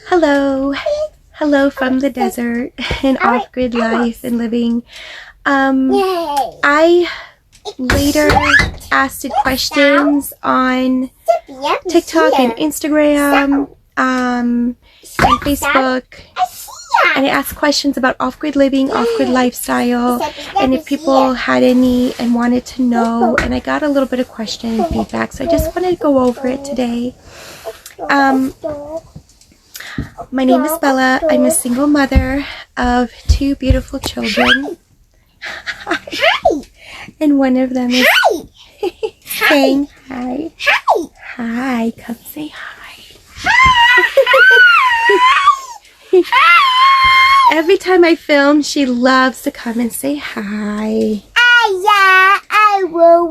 Hello. Hello from the desert and off-grid life and living. I later asked questions on TikTok and Instagram and Facebook. And I asked questions about off-grid living, off-grid lifestyle, and if people had any and wanted to know. And I got a little bit of question and feedback, so I just wanted to go over it today. My name is Bella. I'm a single mother of 2 beautiful children. Hi. And one of them is saying hi. Hi. Hi. Come say hi. Every time I film, she loves to come and say hi. Yeah, I will.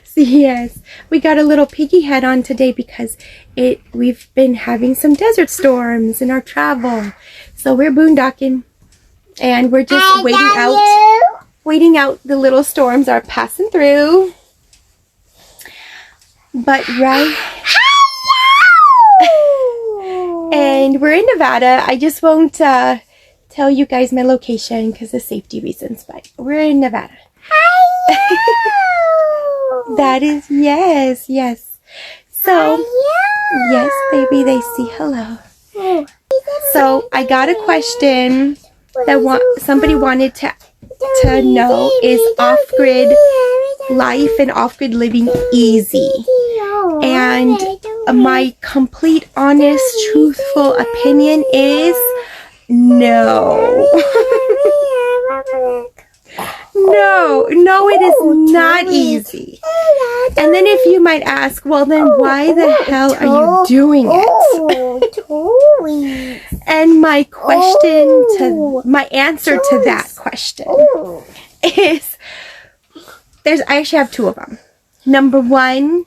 So yes, we got a little piggy head on today because we've been having some desert storms in our travel. So we're boondocking and we're just waiting out the little storms are passing through. But and we're in Nevada. I just won't tell you guys my location because of safety reasons, but we're in Nevada. That is, yes. So, yes, baby, they see hello. So, I got a question that somebody wanted to know, is off-grid life and off-grid living easy? And my complete, honest, truthful opinion is no. No, it is not easy. And then if you might ask, well then why the hell are you doing it? And my answer to that question is, I actually have 2 of them. Number 1,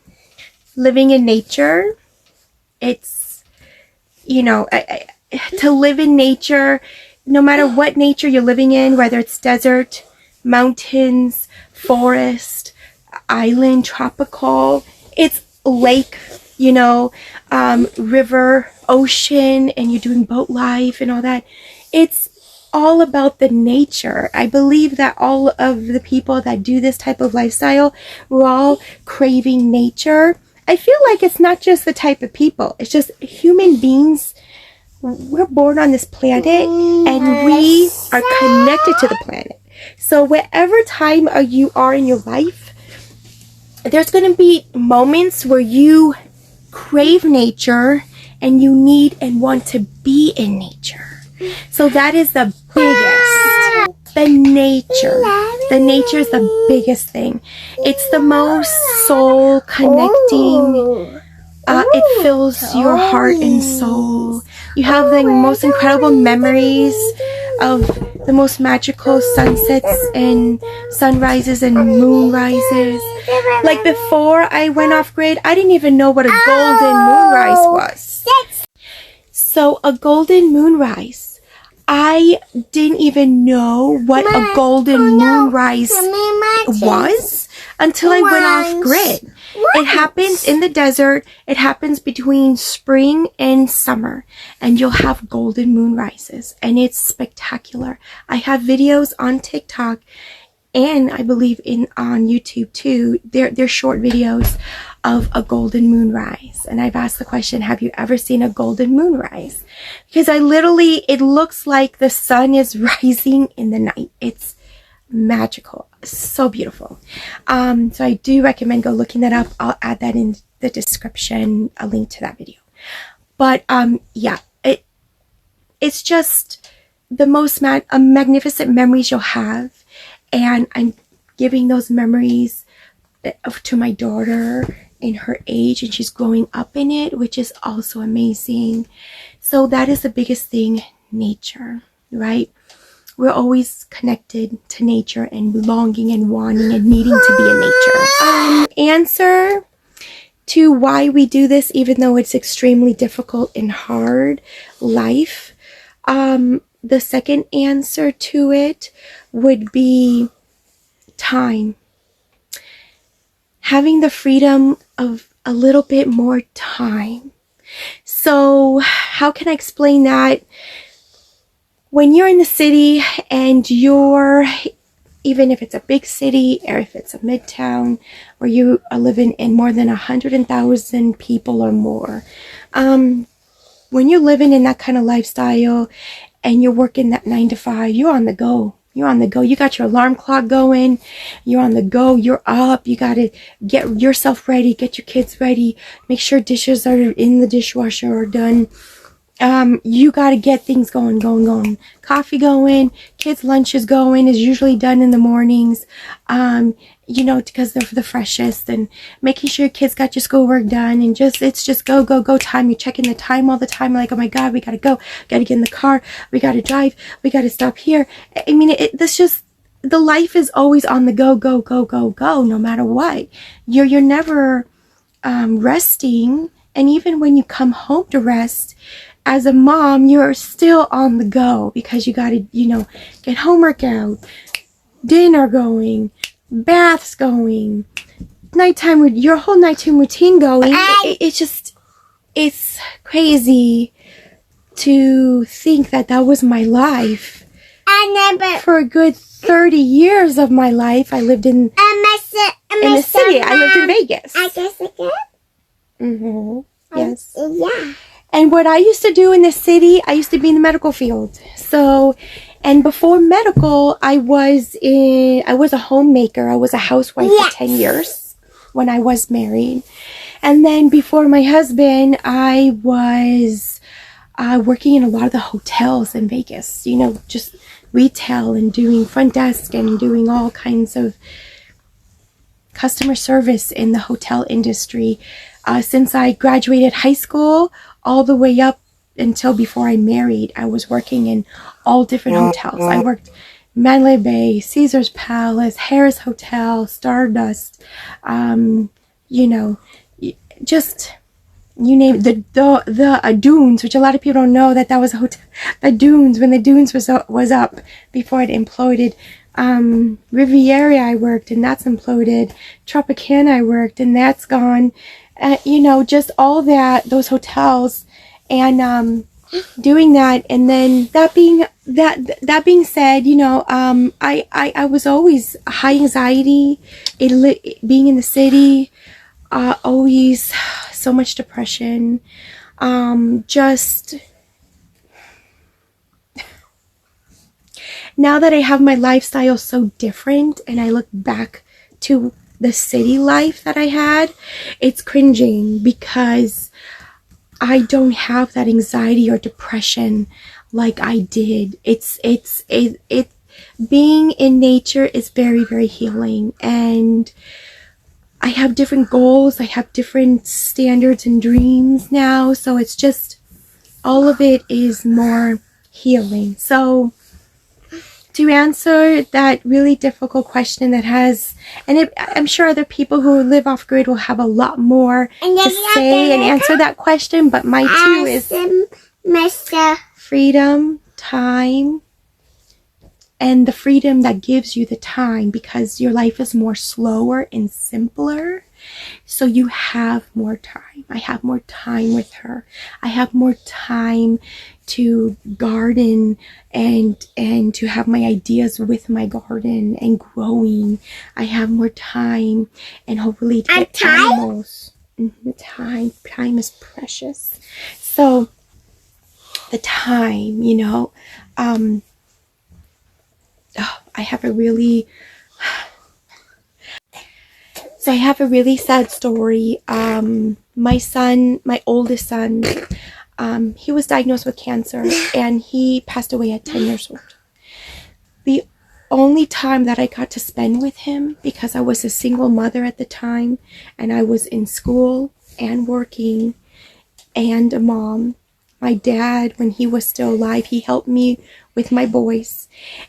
living in nature. It's, to live in nature, no matter what nature you're living in, whether it's desert, mountains, forest, island, tropical, it's lake, river, ocean, and you're doing boat life and all that. It's all about the nature. I believe that all of the people that do this type of lifestyle, we're all craving nature. I feel like it's not just the type of people. It's just human beings. We're born on this planet and we are connected to the planet. So whatever time you are in your life, there's going to be moments where you crave nature and you need and want to be in nature. So that is the biggest. The nature. The nature is the biggest thing. It's the most soul connecting. It fills your heart and soul. You have the most incredible memories of the most magical sunsets and sunrises and moonrises. Like before I went off grid, I didn't even know what a golden moonrise was. So a golden moonrise, I didn't even know what a golden moonrise was until I went off grid. It happens in the desert. It happens between spring and summer. And you'll have golden moon rises. And it's spectacular. I have videos on TikTok and I believe on YouTube too. They're short videos of a golden moon rise. And I've asked the question, have you ever seen a golden moon rise? Because it looks like the sun is rising in the night. It's magical. So beautiful. So I do recommend go looking that up. I'll add that in the description, a link to that video. But yeah, it's just the most magnificent memories you'll have, and I'm giving those memories to my daughter in her age, and she's growing up in it, which is also amazing. So that is the biggest thing, nature, right? We're always connected to nature and longing and wanting and needing to be in nature. Answer to why we do this, even though it's extremely difficult and hard life. The second answer to it would be time. Having the freedom of a little bit more time So how can I explain that? When you're in the city and you're, even if it's a big city or if it's a midtown where you are living in more than 100,000 people or more, when you're living in that kind of lifestyle and you're working that 9 to 5, you're on the go. You're on the go. You got your alarm clock going. You're on the go. You're up. You got to get yourself ready, get your kids ready, make sure dishes are in the dishwasher or done. You got to get things going. Coffee going, kids' lunch is going, is usually done in the mornings, because they're the freshest, and making sure your kids got your schoolwork done, and it's just go time. You're checking the time all the time, like, oh my God, we got to go, got to get in the car, we got to drive, we got to stop here. I mean, the life is always on the go, no matter what. You're never, resting. And even when you come home to rest, as a mom, you're still on the go because you got to, get homework out, dinner going, baths going, nighttime, your whole nighttime routine going. It's crazy to think that was my life. For a good 30 years of my life, I lived in the city. I lived in Vegas. Yes. Yeah. And what I used to do in the city, I used to be in the medical field. So, and before medical, I was a homemaker. I was a housewife for 10 years when I was married. And then before my husband, I was working in a lot of the hotels in Vegas, just retail and doing front desk and doing all kinds of customer service in the hotel industry. Since I graduated high school, all the way up until before I married, I was working in all different hotels. I worked Mandalay Bay, Caesar's Palace, Harris Hotel, Stardust, just you name it. The Dunes, which a lot of people don't know that was a hotel. The Dunes, when the Dunes was up before it imploded. Riviera I worked and that's imploded. Tropicana I worked and that's gone. Just all those hotels, and doing that. And then that being said, I was always high anxiety, being in the city, always so much depression, just now that I have my lifestyle so different and I look back to the city life that I had, it's cringing because I don't have that anxiety or depression like I did. Being in nature is very, very healing, and I have different goals. I have different standards and dreams now, so it's just all of it is more healing. So to answer that really difficult question I'm sure other people who live off grid will have a lot more to say and answer that question, but my two is freedom, time, and the freedom that gives you the time, because your life is more slower and simpler. So you have more time. I have more time with her. I have more time to garden and to have my ideas with my garden and growing. I have more time, and hopefully to get animals. The time is precious. So the time, I have a really sad story. My oldest son, he was diagnosed with cancer and he passed away at 10 years old. The only time that I got to spend with him, because I was a single mother at the time and I was in school and working and a mom. My dad, when he was still alive, he helped me with my boys,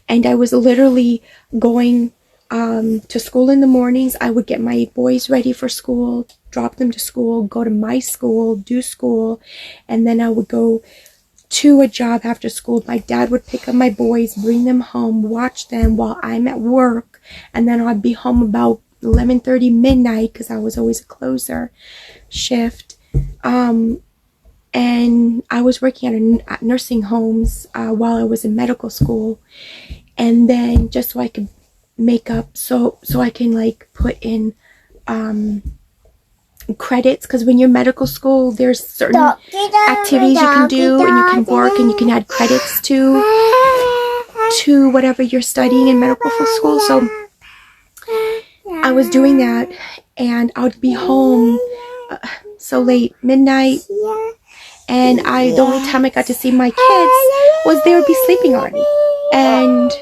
and I was literally going to school in the mornings. I would get my boys ready for school, drop them to school, go to my school, do school, and then I would go to a job after school. My dad would pick up my boys, bring them home, watch them while I'm at work, and then I'd be home about 11:30 midnight because I was always a closer shift. and I was working at nursing homes while I was in medical school, and then just so I could make up, so I can like put in credits, because when you're medical school, there's certain activities you can do, and you can work, and you can add credits to whatever you're studying in medical school. So I was doing that, and I would be home so late, midnight, and the only time I got to see my kids was they would be sleeping already, and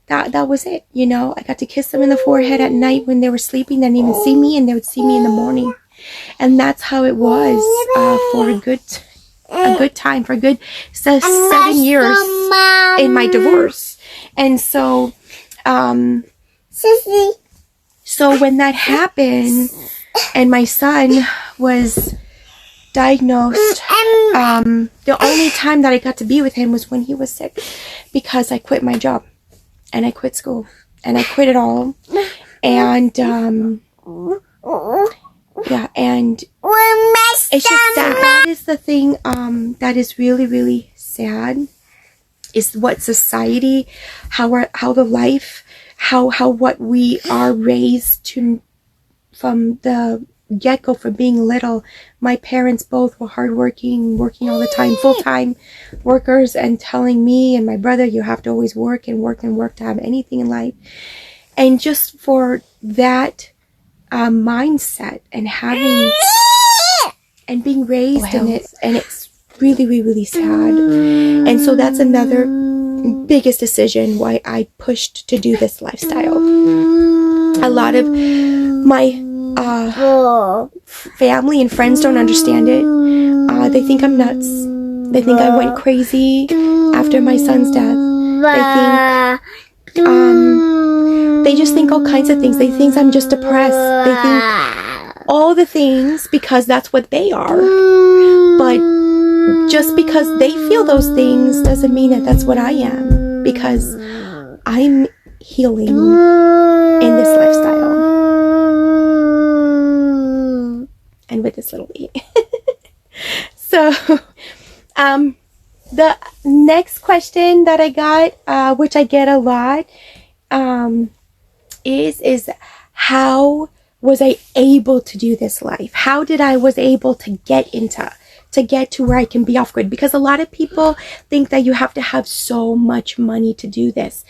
that was it. You know, I got to kiss them in the forehead at night when they were sleeping. They didn't even see me, and they would see me in the morning. And that's how it was for a good time, for a good 7 years in my divorce. And so, so when that happened, and my son was diagnosed, the only time that I got to be with him was when he was sick, because I quit my job, and I quit school, and I quit it all. And yeah, and it's just sad. That is the thing that is really, really sad, is what society, how the life, how what we are raised to from the get-go, from being little. My parents both were hardworking, working all the time, full-time workers, and telling me and my brother, you have to always work and work and work to have anything in life. And just for that mindset and having and being raised in it, and it's really, really, really sad. And so that's another biggest decision why I pushed to do this lifestyle. A lot of my family and friends don't understand it. They think I'm nuts. They think I went crazy after my son's death. They think they just think all kinds of things. They think I'm just depressed. They think all the things, because that's what they are. But just because they feel those things doesn't mean that that's what I am, because I'm healing in this lifestyle and with this little baby. So the next question that I got, which I get a lot, is how was I able to do this life? How did I was able to get to where I can be off grid? Because a lot of people think that you have to have so much money to do this,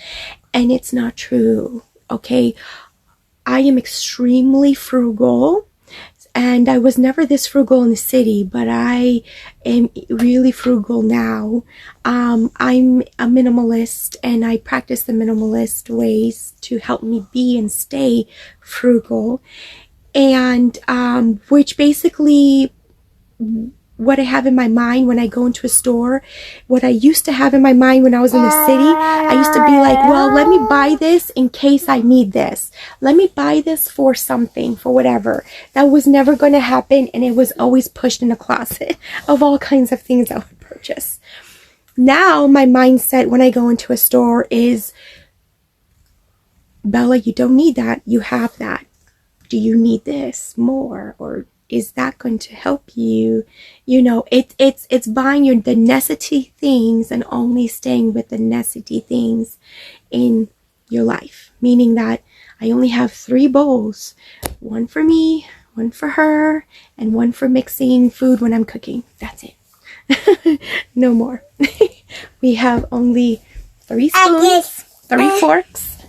and it's not true. Okay, I am extremely frugal, and I was never this frugal in the city, but I am really frugal now. I'm a minimalist, and I practice the minimalist ways to help me be and stay frugal. And which basically, what I have in my mind when I go into a store, what I used to have in my mind when I was in the city, I used to be like, well, let me buy this in case I need this. Let me buy this for something, for whatever. That was never going to happen, and it was always pushed in a closet of all kinds of things I would purchase. Now, my mindset when I go into a store is, Bella, you don't need that. You have that. Do you need this more? Or is that going to help you? You know, it's buying the necessity things and only staying with the necessity things in your life. Meaning that I only have 3 bowls. One for me, one for her, and one for mixing food when I'm cooking. That's it. No more. We have only 3 spoons, 3 forks.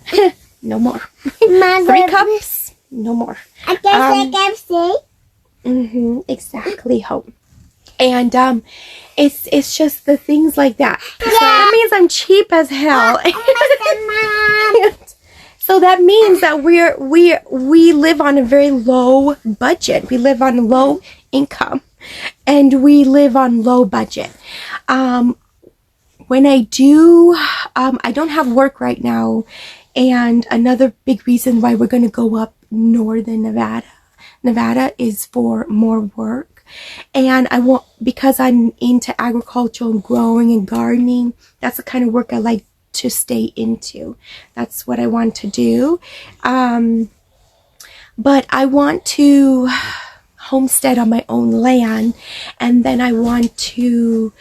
No more. 3 cups. No more. Exactly, Hope. And it's just the things like that. So that means I'm cheap as hell. So that means that we live on a very low budget. We live on low income, and we live on low budget. When I don't have work right now, and another big reason why we're going to go up northern Nevada is for more work. And because I'm into agriculture and growing and gardening, that's the kind of work I like to stay into. That's what I want to do. But I want to homestead on my own land, and then I want to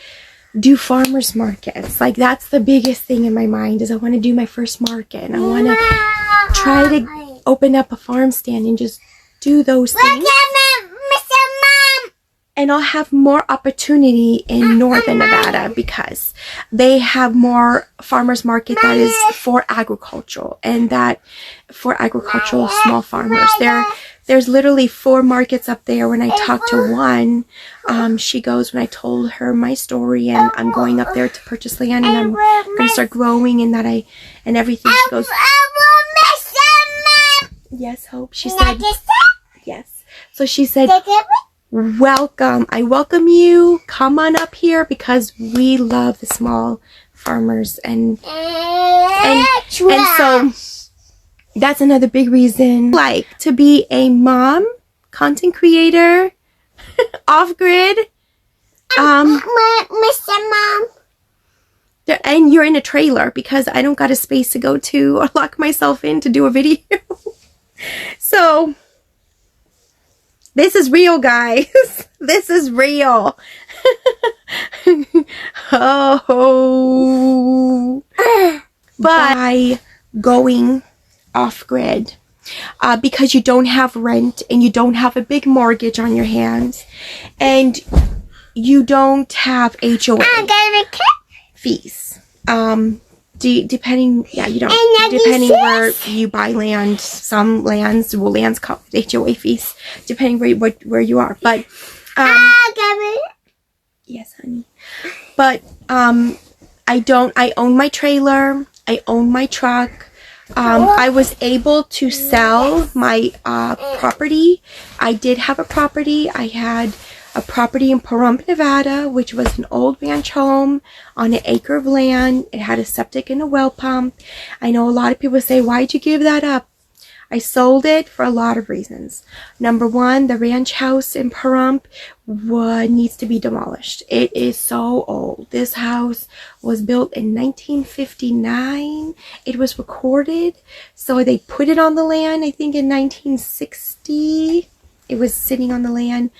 do farmers markets. Like, that's the biggest thing in my mind, is I want to do my first market, and I want to try to open up a farm stand and just do those things. And I'll have more opportunity in northern Nevada because they have more farmers market that is for agricultural, and that for agricultural small farmers. There's literally 4 markets up there. When I talked to one, she goes, when I told her my story and I'm going up there to purchase land and I'm going to start growing and and everything, she goes, yes, Hope. She said, yes. So she said, welcome. I welcome you. Come on up here because we love the small farmers, and so that's another big reason, like, to be a mom, content creator, off grid. Mr. Mom. And you're in a trailer because I don't got a space to go to or lock myself in to do a video. So this is real, guys. This is real. Oh. By going off grid, because you don't have rent and you don't have a big mortgage on your hands, and you don't have HOA fees. Depending, yeah, you don't. Depending where you buy land, some lands come with HOA fees, depending where you are. But yes, honey. But I don't. I own my trailer. I own my truck. I was able to sell my property. I did have a property. I had a property in Pahrump, Nevada, which was an old ranch home on an acre of land. It had a septic and a well pump. I know a lot of people say, why'd you give that up? I sold it for a lot of reasons. Number one, the ranch house in Pahrump needs to be demolished. It is so old. This house was built in 1959. It was recorded. So they put it on the land, I think, in 1960. It was sitting on the land.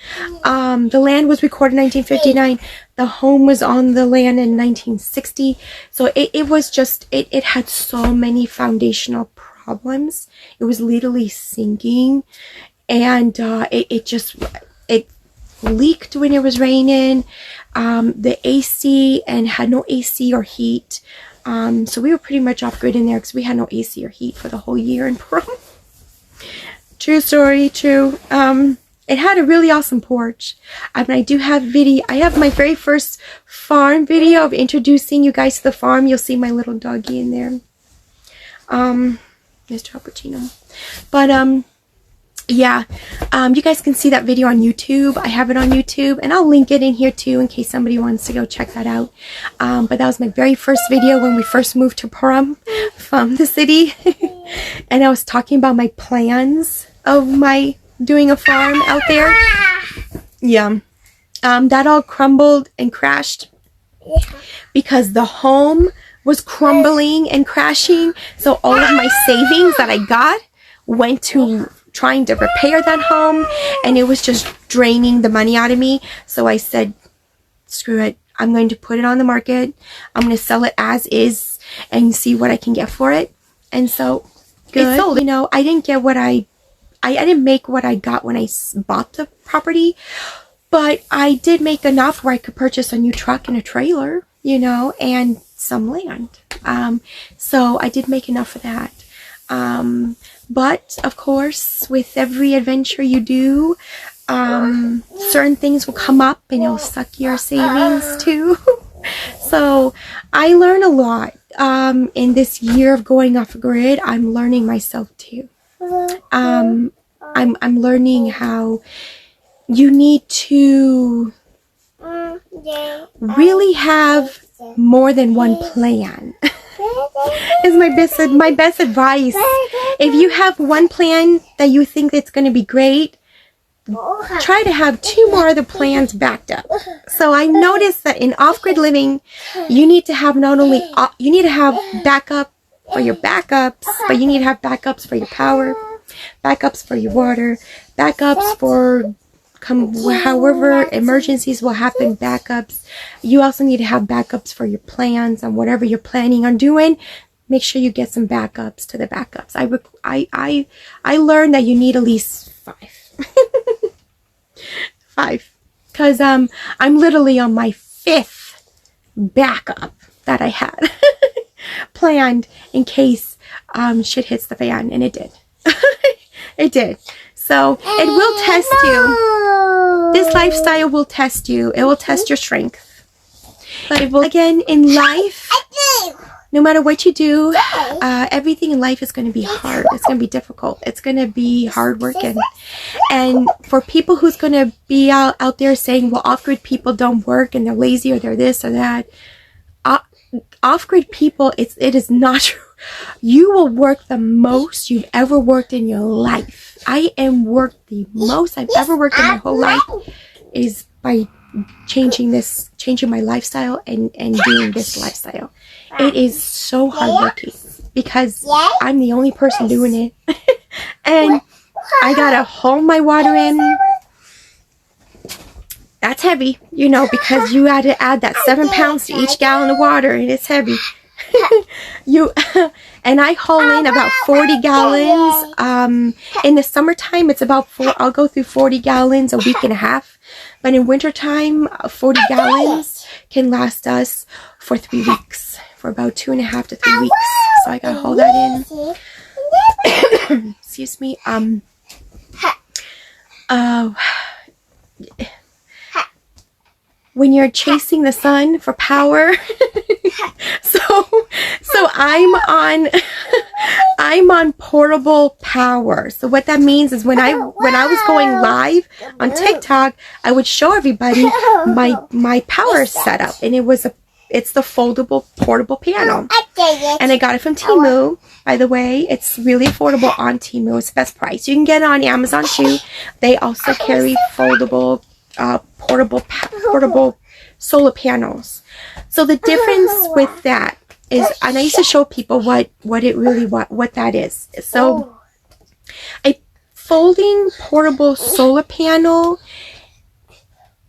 The land was recorded in 1959. The home was on the land in 1960. So it was just, it had so many foundational problems. It was literally sinking. And it leaked when it was raining. The AC, and had no AC or heat. So we were pretty much off grid in there because we had no AC or heat for the whole year in Peru. True story, true. It had a really awesome porch. I do have video. I have my very first farm video of introducing you guys to the farm. You'll see my little doggy in there. Mr. Albertino. But, yeah. You guys can see that video on YouTube. I have it on YouTube, and I'll link it in here too in case somebody wants to go check that out. But that was my very first video when we first moved to Pahrump from the city. And I was talking about my plans of my doing a farm out there. Yeah. That all crumbled and crashed because the home was crumbling and crashing. So all of my savings that I got went to trying to repair that home, and it was just draining the money out of me. So I said, screw it. I'm going to put it on the market. I'm going to sell it as is and see what I can get for it. And so it sold. You know, I didn't get what I didn't make what I got when I bought the property, but I did make enough where I could purchase a new truck and a trailer, you know, and some land. So I did make enough of that. But of course, with every adventure you do, certain things will come up and it'll suck your savings too. So I learn a lot. In this year of going off grid, I'm learning myself too. I'm learning how you need to really have more than one plan. Is my best advice. If you have one plan that you think it's going to be great, try to have 2 more other plans backed up. So I noticed that in off-grid living, you need to have not only you need to have backup for your backups, but you need to have backups for your power, backups for your water, backups for however emergencies will happen, backups. You also need to have backups for your plans and whatever you're planning on doing. Make sure you get some backups to the backups. I learned that you need at least 5. 5. Because I'm literally on my 5th backup that I had planned in case shit hits the fan, and it did. It did. So it will test you. This lifestyle will test you. It will test your strength. But it will, again, in life, no matter what you do, everything in life is going to be hard. It's going to be difficult. It's going to be hard working. And for people who's going to be out there saying, well, off-grid people don't work and they're lazy or they're this or that. Off-grid people, it is not true. You will work the most you've ever worked in your life. I am worked the most I've ever worked in my whole life is by changing my lifestyle and doing this lifestyle. It is so hardworking because I'm the only person doing it. And I gotta hold my water in. That's heavy, you know, because you had to add that 7 pounds to each gallon of water, and it's heavy. And I haul in about 40 gallons. In the summertime, it's about I'll go through 40 gallons a week and a half. But in wintertime, 40 gallons can last us for 3 weeks, for about 2.5 to 3 weeks. So I gotta hold that in. Excuse me. When you're chasing the sun for power, so I'm on portable power. So what that means is when I was going live on TikTok, I would show everybody my power setup, and it's the foldable portable piano, and I got it from Temu. By the way, it's really affordable on Temu. It's the best price. You can get it on Amazon too. They also carry foldable portable solar panels. So the difference with that is, and I used to show people what that is. So a folding portable solar panel,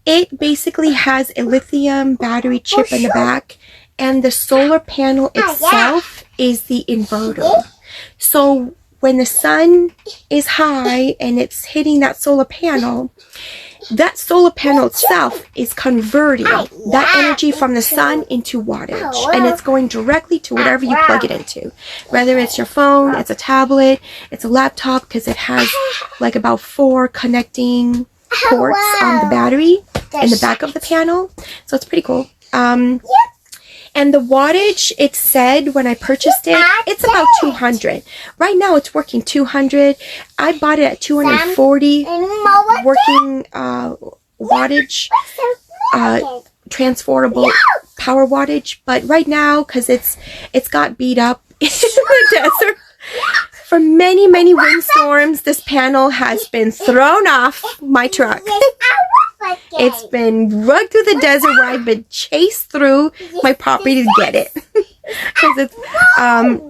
it basically has a lithium battery chip in the back, and the solar panel itself is the inverter. So when the sun is high and it's hitting that solar panel itself is converting that energy from the sun into wattage, and it's going directly to whatever you plug it into, whether it's your phone, it's a tablet, it's a laptop, because it has like about 4 connecting ports on the battery in the back of the panel. So it's pretty cool. And the wattage, it said when I purchased it, it's about 200. Right now it's working 200. I bought it at 240 working wattage, transportable power wattage. But right now, because it's got beat up in the desert for many, many windstorms, this panel has been thrown off my truck. It's been rugged through the desert where I've been chased through my property to get it.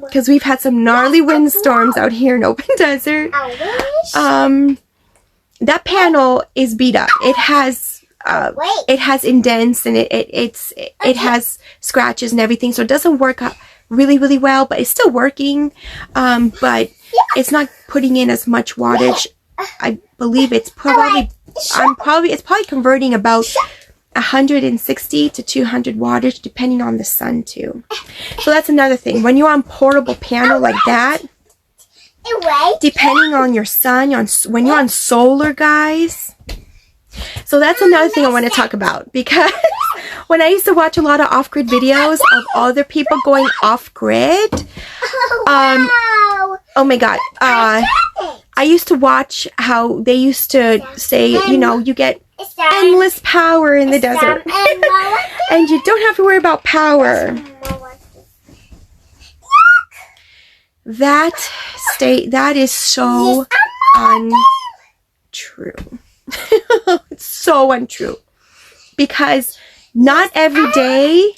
Because we've had some gnarly windstorms out here in open desert. That panel is beat up. It has indents, and it has scratches and everything, so it doesn't work really, really well, but it's still working. But it's not putting in as much wattage. I believe it's probably converting about 160 to 200 wattage, depending on the sun too. So that's another thing. When you're on portable panel like that, depending on your sun, when you're on solar, guys. So that's another thing I want to talk about, because when I used to watch a lot of off-grid videos of other people going off-grid, oh my god, I used to watch how they used to say, you know, you get endless power in the desert, and you don't have to worry about power. That is so untrue. It's so untrue, because not every day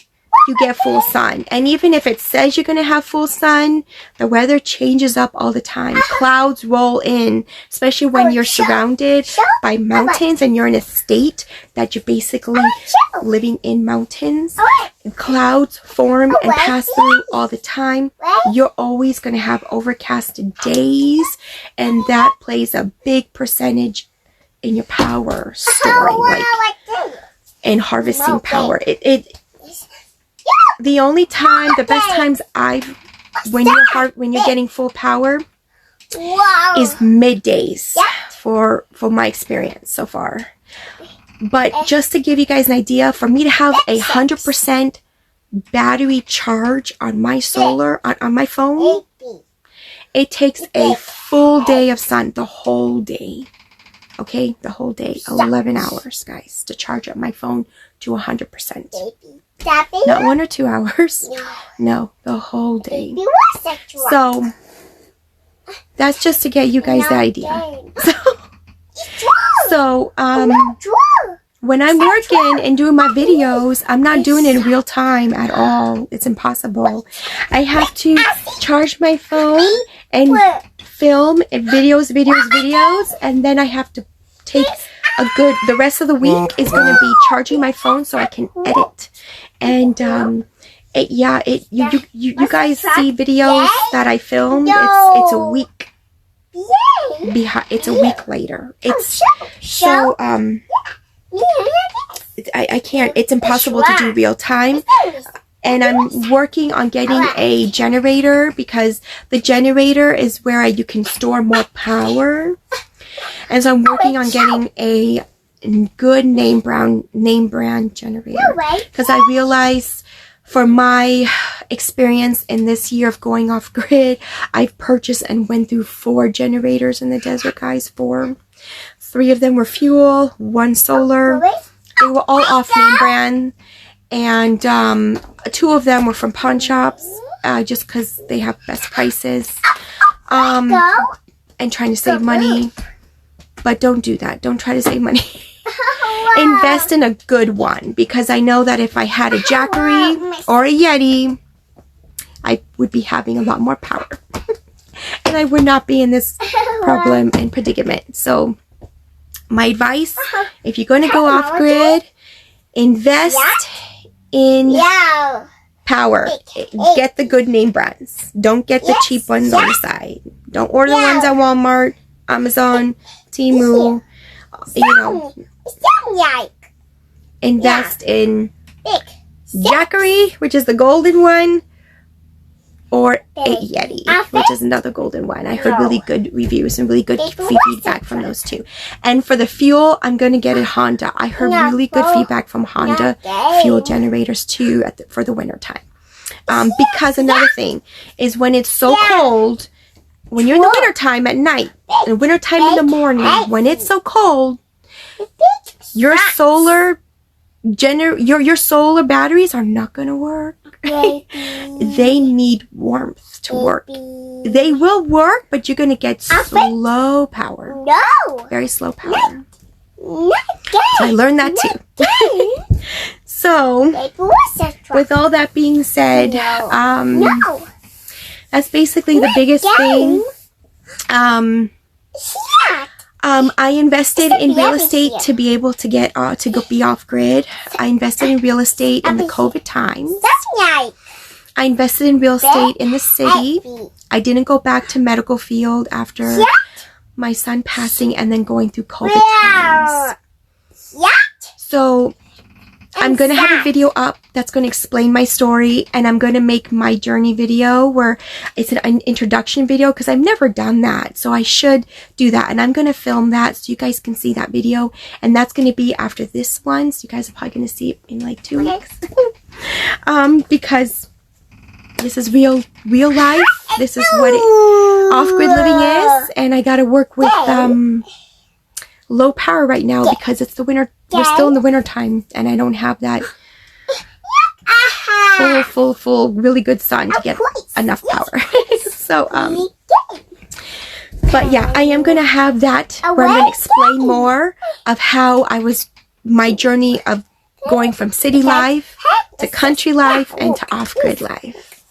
you get full sun. And even if it says you're going to have full sun, the weather changes up all the time. Clouds roll in, especially when you're surrounded by mountains and you're in a state that you're basically living in mountains. Clouds form and pass through all the time. You're always going to have overcasted days, and that plays a big percentage in your power story, like in harvesting power. The only time, the best times when you're getting full power is middays for my experience so far. But just to give you guys an idea, for me to have 100% battery charge on my solar, on my phone, it takes a full day of sun, the whole day. Okay, the whole day, 11 hours, guys, to charge up my phone to 100%. Not 1 or 2 hours. No, the whole day. So, that's just to get you guys the idea. So, when I'm working and doing my videos, I'm not doing it in real time at all. It's impossible. I have to charge my phone and film videos, and then I have to take the rest of the week is going to be charging my phone so I can edit. And you guys see videos that I filmed. It's a week behind. It's a week later. It's so I can't. It's impossible to do real time. And I'm working on getting a generator, because the generator is where you can store more power. And so I'm working on getting a good name brand generator, because I realized for my experience in this year of going off grid, I've purchased and went through 4 generators in the desert, guys. 4. 3 of them were fuel, 1 solar. They were all off name brand, and 2 of them were from pawn shops, just because they have best prices, and trying to save money. But don't do that. Don't try to save money. Invest in a good one, because I know that if I had a Jackery or a Yeti, I would be having a lot more power. And I would not be in this problem and predicament. So my advice, if you're going to go off grid, invest in power. Get the good name brands. Don't get the cheap ones on the side. Don't order the ones at Walmart, Amazon, Temu. Invest in Jackery, which is the golden one, or a Yeti, which is another golden one. I heard really good reviews and really good feedback from those 2. And for the fuel, I'm going to get a Honda. I heard really good feedback from Honda fuel generators too for the winter time. Because another thing is, when it's so cold, when you're in the winter time at night, and winter time in the morning, when it's so cold, your solar batteries are not going to work. They need warmth to work. They will work, but you're going to get slow power. Very slow power. So I learned that too. So, with all that being said, that's basically the biggest thing. I invested in real estate to be able to get be off grid. I invested in real estate in the COVID times. I invested in real estate in the city. I didn't go back to medical field after my son passing and then going through COVID times. So I'm going to have a video up that's going to explain my story, and I'm going to make my journey video where it's an introduction video, because I've never done that. So I should do that, and I'm going to film that so you guys can see that video, and that's going to be after this one. So you guys are probably going to see it in like 2 weeks. Because this is real life. This is what off-grid living is, and I got to work with low power right now because it's the winter. We're still in the winter time, and I don't have that full, really good sun to get enough power. So, but yeah, I am going to have that where I'm going to explain more of how my journey of going from city life to country life and to off-grid life.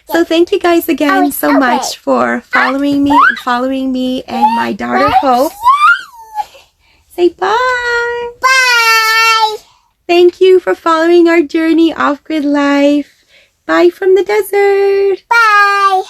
So thank you guys again so much for following me and my daughter Hope. Say bye. Bye. Thank you for following our journey off-grid life. Bye from the desert. Bye.